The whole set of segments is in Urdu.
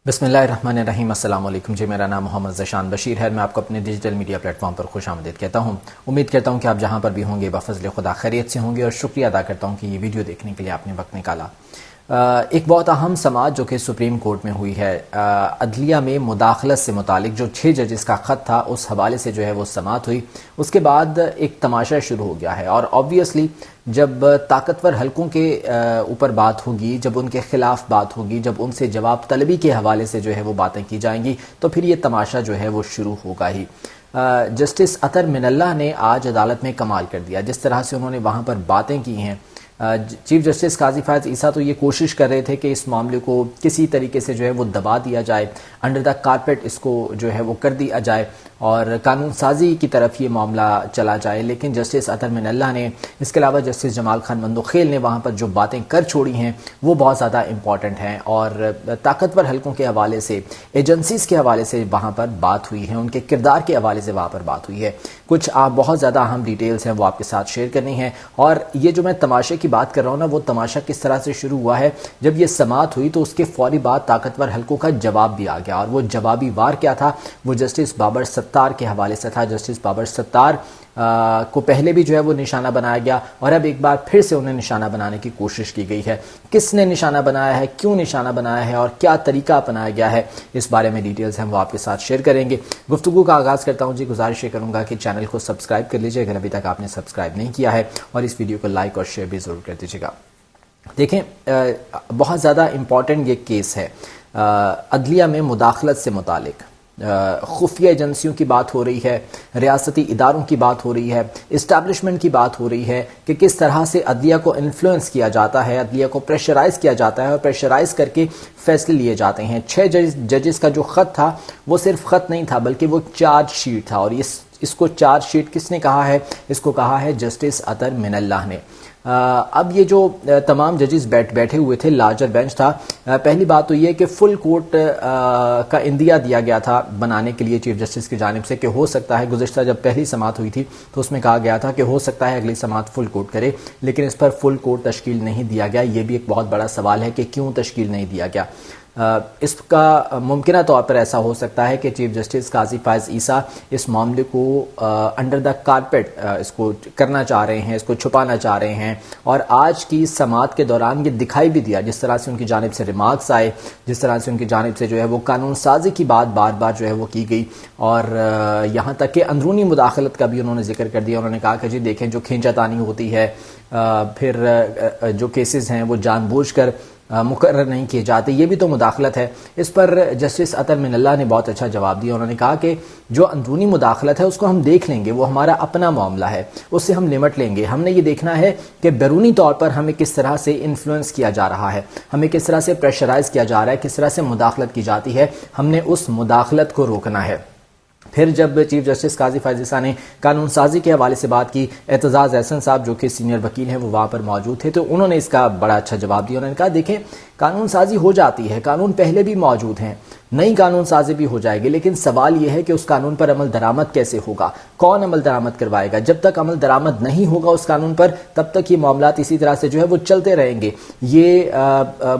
بسم اللہ الرحمن الرحیم۔ السلام علیکم جی، میرا نام محمد ذیشان بشیر ہے۔ میں آپ کو اپنے ڈیجیٹل میڈیا پلیٹ فارم پر خوش آمدید کہتا ہوں۔ امید کرتا ہوں کہ آپ جہاں پر بھی ہوں گے بفضل خدا خیریت سے ہوں گے، اور شکریہ ادا کرتا ہوں کہ یہ ویڈیو دیکھنے کے لیے آپ نے وقت نکالا۔ ایک بہت اہم سماعت جو کہ سپریم کورٹ میں ہوئی ہے، عدلیہ میں مداخلت سے متعلق جو 6 ججز کا خط تھا، اس حوالے سے جو ہے وہ سماعت ہوئی۔ اس کے بعد ایک تماشا شروع ہو گیا ہے، اور آبویسلی جب طاقتور حلقوں کے اوپر بات ہوگی، جب ان کے خلاف بات ہوگی، جب ان سے جواب طلبی کے حوالے سے جو ہے وہ باتیں کی جائیں گی، تو پھر یہ تماشا جو ہے وہ شروع ہوگا ہی۔ جسٹس اطہر من اللہ نے آج عدالت میں کمال کر دیا، جس طرح سے انہوں نے وہاں پر باتیں کی ہیں۔ چیف جسٹس قاضی فائز عیسیٰ تو یہ کوشش کر رہے تھے کہ اس معاملے کو کسی طریقے سے جو ہے وہ دبا دیا جائے، انڈر دا کارپیٹ اس کو جو ہے وہ کر دیا جائے اور قانون سازی کی طرف یہ معاملہ چلا جائے، لیکن جسٹس اطہر من اللہ نے، اس کے علاوہ جسٹس جمال خان مندوخیل نے وہاں پر جو باتیں کر چھوڑی ہیں وہ بہت زیادہ امپورٹنٹ ہیں، اور طاقتور حلقوں کے حوالے سے، ایجنسیز کے حوالے سے وہاں پر بات ہوئی ہے، ان کے کردار کے حوالے سے وہاں پر بات ہوئی ہے۔ کچھ بہت زیادہ اہم ڈیٹیلز ہیں وہ آپ کے ساتھ شیئر کرنی ہیں، اور یہ جو میں تماشے کی بات کر رہا ہوں نا، وہ تماشا کس طرح سے شروع ہوا ہے۔ جب یہ سماعت ہوئی تو اس کے فوری بعد طاقتور حلقوں کا جواب بھی آ گیا، اور وہ جوابی وار کیا تھا، وہ جسٹس بابر ستار کے حوالے سے تھا۔ جسٹس بابر ستار کو پہلے بھی جو ہے وہ نشانہ بنایا گیا، اور اب ایک بار پھر سے انہیں نشانہ بنانے کی کوشش کی گئی ہے۔ کس نے نشانہ بنایا ہے، کیوں نشانہ بنایا ہے، اور کیا طریقہ اپنایا گیا ہے، اس بارے میں ڈیٹیلز ہم وہ آپ کے ساتھ شیئر کریں گے۔ گفتگو کا آغاز کرتا ہوں جی، گزارش یہ کروں گا کہ چینل کو سبسکرائب کر لیجیے اگر ابھی تک آپ نے سبسکرائب نہیں کیا ہے، اور اس ویڈیو کو لائک اور شیئر بھی ضرور کر دیجیے گا۔ دیکھیں، بہت زیادہ امپورٹنٹ یہ کیس ہے، عدلیہ میں مداخلت سے متعلق خفیہ ایجنسیوں کی بات ہو رہی ہے، ریاستی اداروں کی بات ہو رہی ہے، اسٹیبلشمنٹ کی بات ہو رہی ہے کہ کس طرح سے عدلیہ کو انفلوئنس کیا جاتا ہے، عدلیہ کو پریشرائز کیا جاتا ہے، اور پریشرائز کر کے فیصلے لیے جاتے ہیں۔ 6 ججز کا جو خط تھا وہ صرف خط نہیں تھا، بلکہ وہ چارج شیٹ تھا، اور اس کو چارج شیٹ کس نے کہا ہے؟ اس کو کہا ہے جسٹس اطہر من اللہ نے۔ اب یہ جو تمام ججز بیٹھے ہوئے تھے، لارجر بینچ تھا، پہلی بات تو یہ کہ فل کورٹ کا اندیا دیا گیا تھا بنانے کے لیے چیف جسٹس کی جانب سے، کہ ہو سکتا ہے، گزشتہ جب پہلی سماعت ہوئی تھی تو اس میں کہا گیا تھا کہ ہو سکتا ہے اگلی سماعت فل کورٹ کرے، لیکن اس پر فل کورٹ تشکیل نہیں دیا گیا۔ یہ بھی ایک بہت بڑا سوال ہے کہ کیوں تشکیل نہیں دیا گیا۔ اس کا ممکنہ طور پر ایسا ہو سکتا ہے کہ چیف جسٹس قاضی فائز عیسیٰ اس معاملے کو انڈر دا کارپیٹ اس کو کرنا چاہ رہے ہیں، اس کو چھپانا چاہ رہے ہیں، اور آج کی سماعت کے دوران یہ دکھائی بھی دیا، جس طرح سے ان کی جانب سے ریمارکس آئے، جس طرح سے ان کی جانب سے جو ہے وہ قانون سازی کی بات بار بار جو ہے وہ کی گئی، اور یہاں تک کہ اندرونی مداخلت کا بھی انہوں نے ذکر کر دیا۔ انہوں نے کہا کہ جی دیکھیں، جو کھینچا تانی ہوتی ہے، پھر جو کیسز ہیں وہ جان بوجھ کر مقرر نہیں کیے جاتے، یہ بھی تو مداخلت ہے۔ اس پر جسٹس اطہر من اللہ نے بہت اچھا جواب دیا۔ انہوں نے کہا کہ جو اندرونی مداخلت ہے اس کو ہم دیکھ لیں گے، وہ ہمارا اپنا معاملہ ہے، اس سے ہم نمٹ لیں گے۔ ہم نے یہ دیکھنا ہے کہ بیرونی طور پر ہمیں کس طرح سے انفلوئنس کیا جا رہا ہے، ہمیں کس طرح سے پریشرائز کیا جا رہا ہے، کس طرح سے مداخلت کی جاتی ہے، ہم نے اس مداخلت کو روکنا ہے۔ پھر جب چیف جسٹس قاضی فائز عیسیٰ نے قانون سازی کے حوالے سے بات کی، اعتزاز احسن صاحب جو کہ سینئر وکیل ہیں وہ وہاں پر موجود تھے، تو انہوں نے اس کا بڑا اچھا جواب دیا۔ انہوں نے کہا دیکھیں، قانون سازی ہو جاتی ہے، قانون پہلے بھی موجود ہیں، نئی قانون سازی بھی ہو جائے گی، لیکن سوال یہ ہے کہ اس قانون پر عمل درآمد کیسے ہوگا، کون عمل درآمد کروائے گا۔ جب تک عمل درآمد نہیں ہوگا اس قانون پر، تب تک یہ معاملات اسی طرح سے جو ہے وہ چلتے رہیں گے، یہ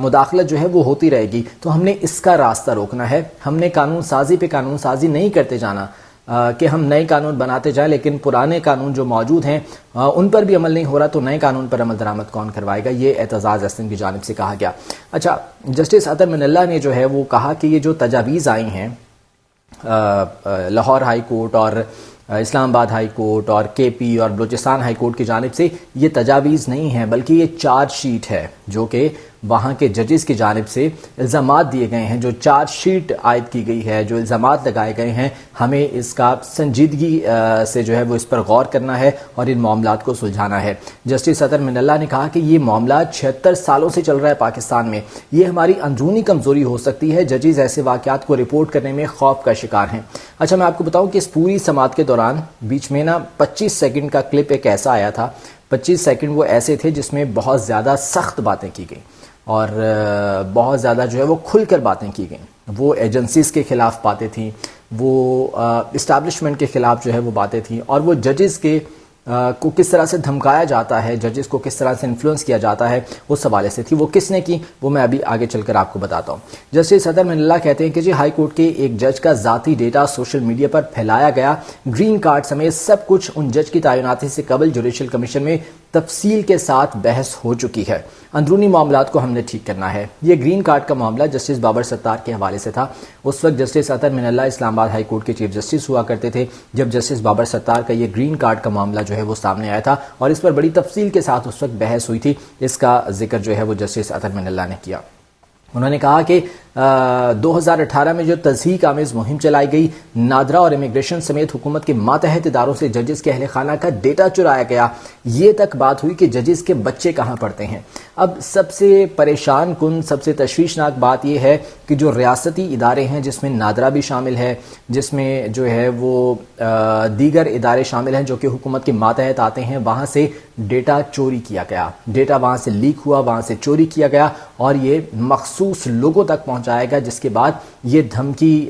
مداخلت جو ہے وہ ہوتی رہے گی۔ تو ہم نے اس کا راستہ روکنا ہے، ہم نے قانون سازی پہ قانون سازی نہیں کرتے جانا کہ ہم نئے قانون بناتے جائیں، لیکن پرانے قانون جو موجود ہیں ان پر بھی عمل نہیں ہو رہا، تو نئے قانون پر عمل درآمد کون کروائے گا، یہ اعتزاز احسن کی جانب سے کہا گیا۔ اچھا، جسٹس اطہر من اللہ نے جو ہے وہ کہا کہ یہ جو تجاویز آئی ہیں لاہور ہائی کورٹ اور اسلام آباد ہائی کورٹ اور کے پی اور بلوچستان ہائی کورٹ کی جانب سے، یہ تجاویز نہیں ہیں، بلکہ یہ چارج شیٹ ہے جو کہ وہاں کے ججز کی جانب سے الزامات دیے گئے ہیں، جو چارج شیٹ عائد کی گئی ہے، جو الزامات لگائے گئے ہیں، ہمیں اس کا سنجیدگی سے جو ہے وہ اس پر غور کرنا ہے اور ان معاملات کو سلجھانا ہے۔ جسٹس اطہر من اللہ نے کہا کہ یہ معاملہ 76 سالوں سے چل رہا ہے پاکستان میں، یہ ہماری اندرونی کمزوری ہو سکتی ہے، ججز ایسے واقعات کو رپورٹ کرنے میں خوف کا شکار ہیں۔ اچھا، میں آپ کو بتاؤں کہ اس پوری سماعت کے دوران بیچ میں 25 سیکنڈ کا کلپ ایک ایسا آیا تھا، 25 سیکنڈ وہ ایسے تھے جس میں بہت زیادہ سخت باتیں کی گئیں، اور بہت زیادہ جو ہے وہ کھل کر باتیں کی گئیں۔ وہ ایجنسیز کے خلاف باتیں تھیں، وہ اسٹیبلشمنٹ کے خلاف جو ہے وہ باتیں تھیں، اور وہ ججز کے کو کس طرح سے دھمکایا جاتا ہے, ججز کو کس طرح سے انفلوئنس کیا جاتا ہے, اس حوالے سے تھی. وہ کس نے کی وہ میں ابھی آگے چل کر آپ کو بتاتا ہوں. جسٹس اطہر من اللہ کہتے ہیں کہ جی ہائی کورٹ کے ایک جج کا ذاتی ڈیٹا سوشل میڈیا پر پھیلایا گیا, گرین کارڈ سمیت سب کچھ ان جج کی تعیناتی سے قبل جوڈیشل کمیشن میں تفصیل کے ساتھ بحث ہو چکی ہے. اندرونی معاملات کو ہم نے ٹھیک کرنا ہے. یہ گرین کارڈ کا معاملہ جسٹس بابر ستار کے حوالے سے تھا. اس وقت جسٹس اطہر من اللہ اسلام آباد ہائی کورٹ کے چیف جسٹس ہوا کرتے تھے جب جسٹس بابر ستار کا یہ گرین کارڈ کا معاملہ جو ہے وہ سامنے آیا تھا, اور اس پر بڑی تفصیل کے ساتھ اس وقت بحث ہوئی تھی. اس کا ذکر جو ہے وہ جسٹس اطہر من اللہ نے کیا. انہوں نے کہا کہ 2018 میں جو تضحیک آمیز مہم چلائی گئی, نادرا اور امیگریشن سمیت حکومت کے ماتحت اداروں سے ججز کے اہل خانہ کا ڈیٹا چرایا گیا. یہ تک بات ہوئی کہ ججز کے بچے کہاں پڑھتے ہیں. اب سب سے پریشان کن, سب سے تشویشناک بات یہ ہے کہ جو ریاستی ادارے ہیں جس میں نادرا بھی شامل ہے, جس میں جو ہے وہ دیگر ادارے شامل ہیں جو کہ حکومت کے ماتحت آتے ہیں, وہاں سے ڈیٹا چوری کیا گیا, ڈیٹا وہاں سے لیک ہوا, وہاں سے چوری کیا گیا اور یہ مخصوص لوگوں تک پہنچایا گیا, جس کے بعد یہ دھمکی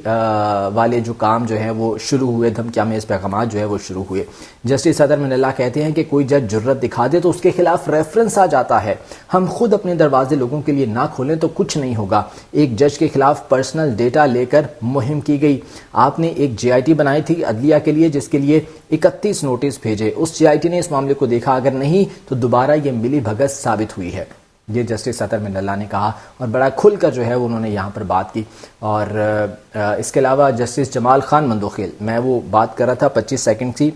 والے جو کام جو ہیں وہ شروع ہوئے, دھمکی آمیز پیغامات جو ہے وہ شروع ہوئے. جسٹس اطہر من اللہ کہتے ہیں کہ کوئی جج جرت دکھا دے تو اس کے خلاف ریفرنس آ جاتا ہے. ہم خود اپنے دروازے لوگوں کے لیے نہ کھولیں تو کچھ نہیں ہوگا. ایک جج کے خلاف پرسنل ڈیٹا لے کر مہم کی گئی. آپ نے ایک جے آئی ٹی بنائی تھی عدلیہ کے لیے جس کے لیے 31 نوٹس بھیجے. اس جے آئی ٹی نے اس معاملے کو دیکھا, اگر نہیں تو دوبارہ یہ ملی بھگت ثابت ہوئی ہے. یہ جسٹس اطہر من اللہ نے کہا اور بڑا کھل کر جو ہے انہوں نے یہاں پر بات کی. اور اس کے علاوہ جسٹس جمال خان مندوخیل, میں وہ بات کر رہا تھا 25 سیکنڈ کی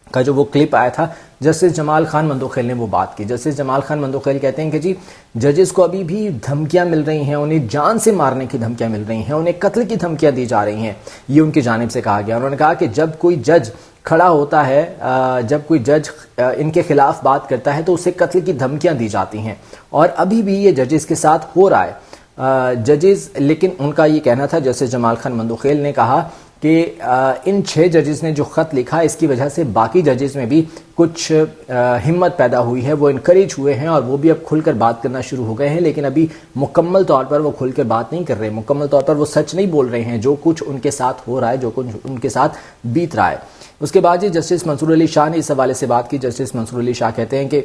کا جو وہ کلپ آیا تھا, جسٹس جمال خان مندوخیل نے وہ بات کی. جسٹس جمال خان مندوخیل کہتے ہیں کہ جی ججز کو ابھی بھی دھمکیاں مل رہی ہیں, انہیں جان سے مارنے کی دھمکیاں مل رہی ہیں, انہیں قتل کی دھمکیاں دی جا رہی ہیں. یہ ان کی جانب سے کہا گیا. انہوں نے کہا کہ جب کوئی جج کھڑا ہوتا ہے, جب کوئی جج ان کے خلاف بات کرتا ہے تو اسے قتل کی دھمکیاں دی جاتی ہیں, اور ابھی بھی یہ ججز کے ساتھ ہو رہا ہے. ججز, لیکن ان کا یہ کہنا تھا, جسٹس جمال خان مندوخیل نے کہا کہ ان 6 ججز نے جو خط لکھا اس کی وجہ سے باقی ججز میں بھی کچھ ہمت پیدا ہوئی ہے, وہ انکریج ہوئے ہیں اور وہ بھی اب کھل کر بات کرنا شروع ہو گئے ہیں, لیکن ابھی مکمل طور پر وہ کھل کر بات نہیں کر رہے, مکمل طور پر وہ سچ نہیں بول رہے ہیں جو کچھ ان کے ساتھ ہو رہا ہے, جو کچھ ان کے ساتھ بیت رہا ہے. اس کے بعد جسٹس منصور علی شاہ نے اس حوالے سے بات کی. جسٹس منصور علی شاہ کہتے ہیں کہ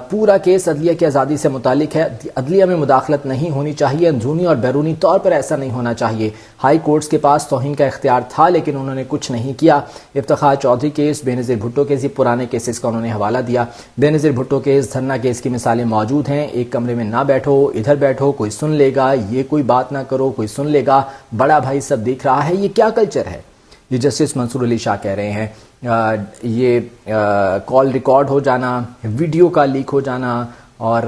پورا کیس عدلیہ کی آزادی سے متعلق ہے, عدلیہ میں مداخلت نہیں ہونی چاہیے, اندرونی اور بیرونی طور پر ایسا نہیں ہونا چاہیے. ہائی کورٹس کے پاس توہین کا اختیار تھا لیکن انہوں نے کچھ نہیں کیا. افتخار چودھری کیس, بے نظیر بھٹو کیس, یہ پرانے کیسز کا انہوں نے حوالہ دیا. بے نظیر بھٹو کیس, دھرنا کیس کی مثالیں موجود ہیں. ایک کمرے میں نہ بیٹھو, ادھر بیٹھو, کوئی سن لے گا, یہ کوئی بات نہ کرو, کوئی سن لے گا, بڑا بھائی سب دیکھ رہا ہے. یہ کیا کلچر ہے؟ یہ جسٹس منصور علی شاہ کہہ رہے ہیں. یہ کال ریکارڈ ہو جانا, ویڈیو کا لیک ہو جانا اور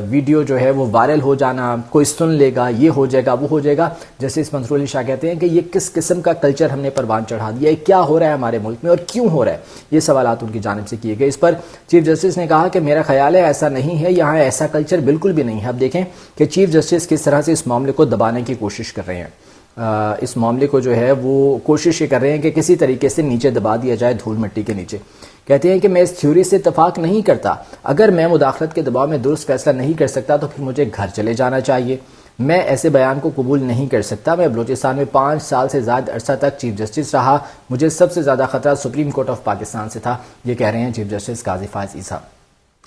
ویڈیو جو ہے وہ وائرل ہو جانا, کوئی سن لے گا, یہ ہو جائے گا, وہ ہو جائے گا. جسٹس منصور علی شاہ کہتے ہیں کہ یہ کس قسم کا کلچر ہم نے پروان چڑھا دیا ہے, کیا ہو رہا ہے ہمارے ملک میں اور کیوں ہو رہا ہے؟ یہ سوالات ان کی جانب سے کیے گئے. اس پر چیف جسٹس نے کہا کہ میرا خیال ہے ایسا نہیں ہے, یہاں ایسا کلچر بالکل بھی نہیں ہے. اب دیکھیں کہ چیف جسٹس کس طرح سے اس معاملے کو دبانے کی کوشش کر رہے ہیں. اس معاملے کو جو ہے وہ کوشش یہ کر رہے ہیں کہ کسی طریقے سے نیچے دبا دیا جائے, دھول مٹی کے نیچے. کہتے ہیں کہ میں اس تھیوری سے اتفاق نہیں کرتا, اگر میں مداخلت کے دباؤ میں درست فیصلہ نہیں کر سکتا تو پھر مجھے گھر چلے جانا چاہیے. میں ایسے بیان کو قبول نہیں کر سکتا. میں بلوچستان میں 5 سال سے زائد عرصہ تک چیف جسٹس رہا, مجھے سب سے زیادہ خطرہ سپریم کورٹ آف پاکستان سے تھا. یہ کہہ رہے ہیں چیف جسٹس قاضی فائز عیسیٰ.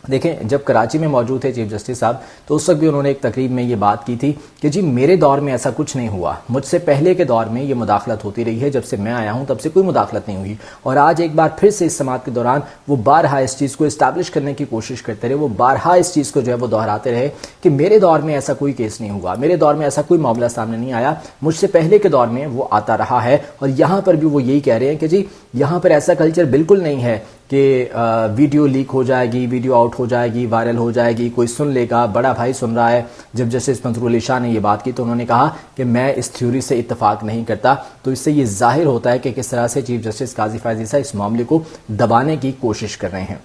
دیکھیں جب کراچی میں موجود تھے چیف جسٹس صاحب تو اس وقت بھی انہوں نے ایک تقریب میں یہ بات کی تھی کہ جی میرے دور میں ایسا کچھ نہیں ہوا, مجھ سے پہلے کے دور میں یہ مداخلت ہوتی رہی ہے, جب سے میں آیا ہوں تب سے کوئی مداخلت نہیں ہوئی. اور آج ایک بار پھر سے اس سماعت کے دوران وہ بارہا اس چیز کو اسٹیبلش کرنے کی کوشش کرتے رہے, وہ بارہا اس چیز کو جو ہے وہ دہراتے رہے کہ میرے دور میں ایسا کوئی کیس نہیں ہوا, میرے دور میں ایسا کوئی معاملہ سامنے نہیں آیا, مجھ سے پہلے کے دور میں وہ آتا رہا ہے. اور یہاں پر بھی وہ یہی کہہ رہے ہیں کہ جی یہاں پر ایسا کلچر بالکل نہیں ہے کہ ویڈیو لیک ہو جائے گی, ویڈیو آؤٹ ہو جائے گی, وائرل ہو جائے گی, کوئی سن لے گا, بڑا بھائی سن رہا ہے. جب جسٹس منصور علی شاہ نے یہ بات کی تو انہوں نے کہا کہ میں اس تھیوری سے اتفاق نہیں کرتا. تو اس سے یہ ظاہر ہوتا ہے کہ کس طرح سے چیف جسٹس قاضی فائز عیسیٰ اس معاملے کو دبانے کی کوشش کر رہے ہیں.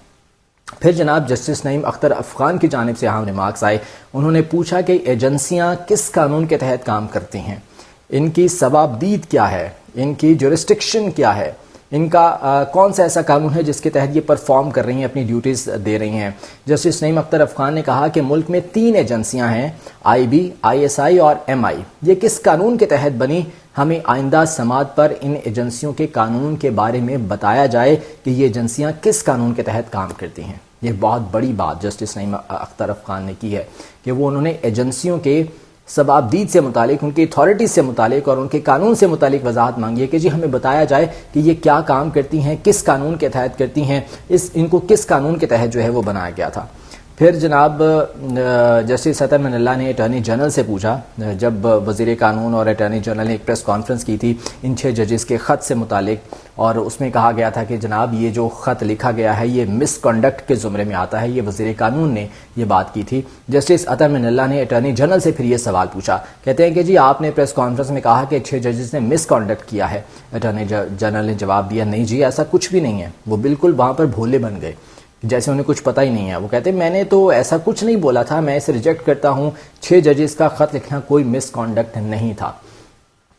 پھر جناب جسٹس نعیم اختر افغان کی جانب سے اہم ریمارکس آئے. انہوں نے پوچھا کہ ایجنسیاں کس قانون کے تحت کام کرتی ہیں, ان کی ثوابدید کیا ہے, ان کی جورسڈکشن کیا ہے, ان کا کون سا ایسا قانون ہے جس کے تحت یہ پرفارم کر رہی ہیں، اپنی ڈیوٹیز دے رہی ہیں۔ جسٹس نعیم اختر افغان نے کہا کہ ملک میں 3 ایجنسیاں ہیں، IB، ISI اور MI، یہ کس قانون کے تحت بنی؟ ہمیں آئندہ سماعت پر ان ایجنسیوں کے قانون کے بارے میں بتایا جائے کہ یہ ایجنسیاں کس قانون کے تحت کام کرتی ہیں۔ یہ بہت بڑی بات جسٹس نعیم اختر افغان نے کی ہے کہ وہ انہوں نے ایجنسیوں کے ضوابطیت سے متعلق، ان کی اتھارٹیز سے متعلق اور ان کے قانون سے متعلق وضاحت مانگی ہے کہ جی ہمیں بتایا جائے کہ یہ کیا کام کرتی ہیں، کس قانون کے تحت کرتی ہیں، ان کو کس قانون کے تحت جو ہے وہ بنایا گیا تھا۔ پھر جناب جسٹس اطہر من اللہ نے اٹارنی جنرل سے پوچھا، جب وزیر قانون اور اٹارنی جنرل نے ایک پریس کانفرنس کی تھی ان 6 ججز کے خط سے متعلق، اور اس میں کہا گیا تھا کہ جناب یہ جو خط لکھا گیا ہے یہ مس کنڈکٹ کے زمرے میں آتا ہے، یہ وزیر قانون نے یہ بات کی تھی۔ جسٹس اطہر من اللہ نے اٹارنی جنرل سے پھر یہ سوال پوچھا، کہتے ہیں کہ جی آپ نے پریس کانفرنس میں کہا کہ 6 ججز نے مس کنڈکٹ کیا ہے۔ اٹارنی جنرل نے جواب دیا نہیں جی ایسا کچھ بھی نہیں ہے۔ وہ بالکل وہاں پر بھولے بن گئے، جیسے انہیں کچھ پتہ ہی نہیں ہے۔ وہ کہتے ہیں میں نے تو ایسا کچھ نہیں بولا تھا، میں اسے ریجیکٹ کرتا ہوں، 6 ججز کا خط لکھنا کوئی مس کانڈکٹ نہیں تھا۔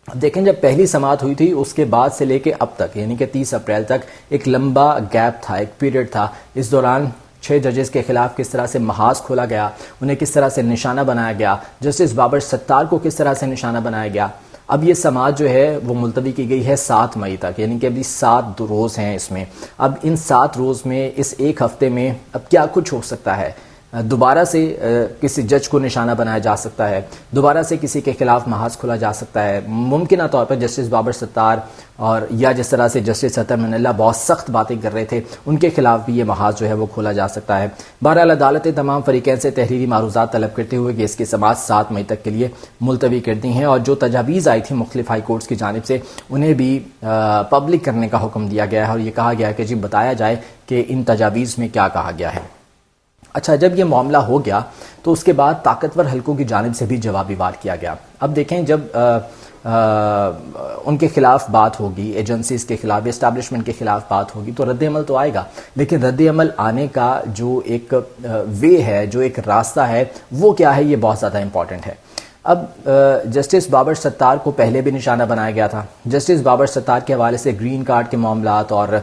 اب دیکھیں جب پہلی سماعت ہوئی تھی اس کے بعد سے لے کے اب تک، یعنی کہ 30 اپریل تک ایک لمبا گیپ تھا، ایک پیریڈ تھا۔ اس دوران 6 ججز کے خلاف کس طرح سے محاذ کھولا گیا، انہیں کس طرح سے نشانہ بنایا گیا، جسٹس بابر ستار کو کس طرح سے نشانہ بنایا گیا۔ اب یہ سماعت جو ہے وہ ملتوی کی گئی ہے 7 مئی تک، یعنی کہ ابھی 7 روز ہیں اس میں۔ اب ان 7 روز میں اس ایک ہفتے میں اب کیا کچھ ہو سکتا ہے؟ دوبارہ سے کسی جج کو نشانہ بنایا جا سکتا ہے، دوبارہ سے کسی کے خلاف محاذ کھولا جا سکتا ہے، ممکنہ طور پر جسٹس بابر ستار اور یا جس طرح سے جسٹس اطہر من اللہ بہت سخت باتیں کر رہے تھے ان کے خلاف بھی یہ محاذ جو ہے وہ کھولا جا سکتا ہے۔ بہرحال عدالت تمام فریقین سے تحریری معروضات طلب کرتے ہوئے کہ اس کی سماعت 7 مئی تک کے لیے ملتوی کر دی ہیں، اور جو تجاویز آئی تھی مختلف ہائی کورٹس کی جانب سے انہیں بھی پبلک کرنے کا حکم دیا گیا ہے، اور یہ کہا گیا ہے کہ جی بتایا جائے کہ ان تجاویز میں کیا کہا گیا ہے۔ اچھا جب یہ معاملہ ہو گیا تو اس کے بعد طاقتور حلقوں کی جانب سے بھی جوابی وار کیا گیا۔ اب دیکھیں جب ان کے خلاف بات ہوگی، ایجنسیز کے خلاف، اسٹیبلشمنٹ کے خلاف بات ہوگی تو رد عمل تو آئے گا، لیکن رد عمل آنے کا جو ایک وے ہے، جو ایک راستہ ہے وہ کیا ہے، یہ بہت زیادہ امپورٹنٹ ہے۔ اب جسٹس بابر ستار کو پہلے بھی نشانہ بنایا گیا تھا۔ جسٹس بابر ستار کے حوالے سے گرین کارڈ کے معاملات اور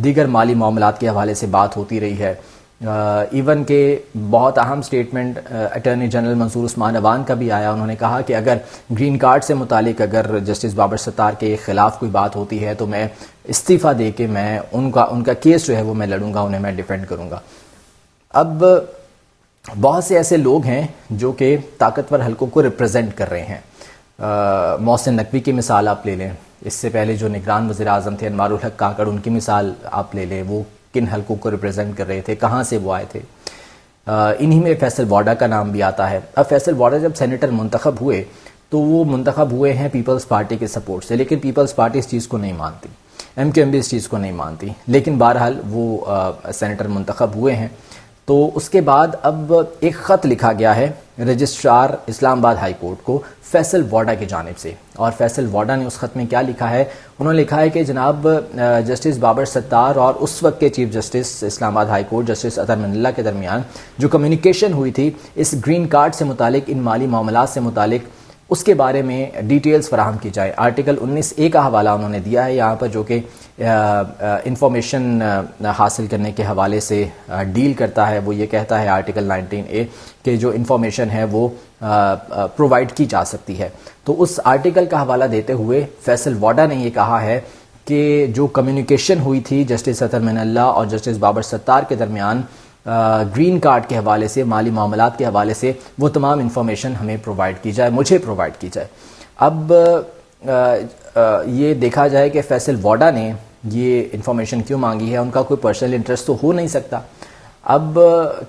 دیگر مالی معاملات کے حوالے سے بات ہوتی رہی ہے۔ ایون کہ بہت اہم سٹیٹمنٹ اٹارنی جنرل منصور عثمان عوان کا بھی آیا، انہوں نے کہا کہ اگر گرین کارڈ سے متعلق اگر جسٹس بابر ستار کے خلاف کوئی بات ہوتی ہے تو میں استعفیٰ دے کے میں ان کا کیس جو ہے وہ میں لڑوں گا، انہیں میں ڈیفینڈ کروں گا۔ اب بہت سے ایسے لوگ ہیں جو کہ طاقتور حلقوں کو ریپرزینٹ کر رہے ہیں۔ محسن نقوی کی مثال آپ لے لیں، اس سے پہلے جو نگران وزیر اعظم تھے انوار الحق کاکڑ، ان کی مثال آپ لے لیں، وہ کن حلقوں کو ریپرزینٹ کر رہے تھے، کہاں سے وہ آئے تھے۔ انہی میں فیصل واڈا کا نام بھی آتا ہے۔ اب فیصل واڈا جب سینیٹر منتخب ہوئے تو وہ منتخب ہوئے ہیں پیپلز پارٹی کے سپورٹ سے، لیکن پیپلز پارٹی اس چیز کو نہیں مانتی، MQM بھی اس چیز کو نہیں مانتی، لیکن بہرحال وہ سینیٹر منتخب ہوئے ہیں۔ تو اس کے بعد اب ایک خط لکھا گیا ہے رجسٹرار اسلام آباد ہائی کورٹ کو فیصل واڈا کی جانب سے، اور فیصل واڈا نے اس خط میں کیا لکھا ہے؟ انہوں نے لکھا ہے کہ جناب جسٹس بابر ستار اور اس وقت کے چیف جسٹس اسلام آباد ہائی کورٹ جسٹس اطہر من اللہ کے درمیان جو کمیونیکیشن ہوئی تھی اس گرین کارڈ سے متعلق، ان مالی معاملات سے متعلق، اس کے بارے میں ڈیٹیلز فراہم کی جائے۔ آرٹیکل 19A کا حوالہ انہوں نے دیا ہے یہاں پر، جو کہ انفارمیشن حاصل کرنے کے حوالے سے ڈیل کرتا ہے۔ وہ یہ کہتا ہے آرٹیکل 19A کہ جو انفارمیشن ہے وہ پرووائڈ کی جا سکتی ہے۔ تو اس آرٹیکل کا حوالہ دیتے ہوئے فیصل واڈا نے یہ کہا ہے کہ جو کمیونیکیشن ہوئی تھی جسٹس اطہر من اللہ اور جسٹس بابر ستار کے درمیان گرین کارڈ کے حوالے سے، مالی معاملات کے حوالے سے، وہ تمام انفارمیشن ہمیں پرووائڈ کی جائے، مجھے پرووائڈ کی جائے۔ اب یہ دیکھا جائے کہ فیصل واڈا نے یہ انفارمیشن کیوں مانگی ہے، ان کا کوئی پرسنل انٹرسٹ تو ہو نہیں سکتا۔ اب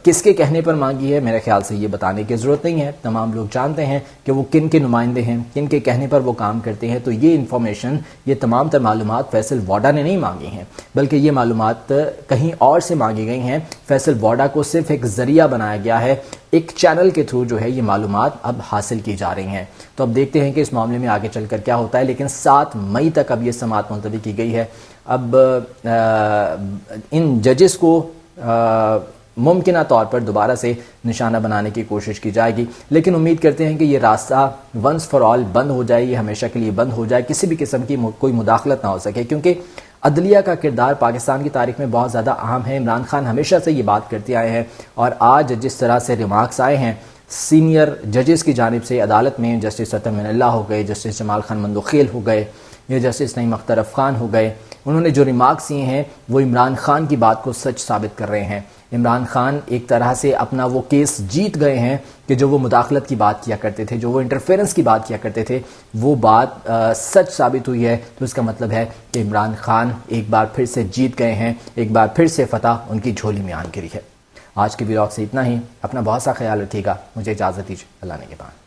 کس کے کہنے پر مانگی ہے، میرے خیال سے یہ بتانے کی ضرورت نہیں ہے، تمام لوگ جانتے ہیں کہ وہ کن کے نمائندے ہیں، کن کے کہنے پر وہ کام کرتے ہیں۔ تو یہ انفارمیشن، یہ تمام تر معلومات فیصل واڈا نے نہیں مانگی ہیں، بلکہ یہ معلومات کہیں اور سے مانگی گئی ہیں۔ فیصل واڈا کو صرف ایک ذریعہ بنایا گیا ہے، ایک چینل کے تھرو جو ہے یہ معلومات اب حاصل کی جا رہی ہیں۔ تو اب دیکھتے ہیں کہ اس معاملے میں آگے چل کر کیا ہوتا ہے، لیکن 7 مئی تک اب یہ سماعت ملتوی کی گئی ہے۔ اب ان ججز کو ممکنہ طور پر دوبارہ سے نشانہ بنانے کی کوشش کی جائے گی، لیکن امید کرتے ہیں کہ یہ راستہ ونس فار آل بند ہو جائے، یہ ہمیشہ کے لیے بند ہو جائے، کسی بھی قسم کی کوئی مداخلت نہ ہو سکے، کیونکہ عدلیہ کا کردار پاکستان کی تاریخ میں بہت زیادہ اہم ہے. عمران خان ہمیشہ سے یہ بات کرتے آئے ہیں اور آج جس طرح سے ریمارکس آئے ہیں سینئر ججز کی جانب سے عدالت میں، جسٹس عطا من اللہ ہو گئے، جسٹس جمال خان مندوخیل ہو گئے یا جسٹس نعیم اختر افغان ہو گئے، انہوں نے جو ریمارکس دیے ہیں وہ عمران خان کی بات کو سچ ثابت کر رہے ہیں. عمران خان ایک طرح سے اپنا وہ کیس جیت گئے ہیں کہ جو وہ مداخلت کی بات کیا کرتے تھے، جو وہ انٹرفیرنس کی بات کیا کرتے تھے، وہ بات سچ ثابت ہوئی ہے. تو اس کا مطلب ہے کہ عمران خان ایک بار پھر سے جیت گئے ہیں، ایک بار پھر سے فتح ان کی جھولی میں آن گری ہے. آج کے ولاگ سے اتنا ہی. اپنا بہت سا خیال رکھیے گا. مجھے اجازت دیجیے. اللہ نے کے بعد.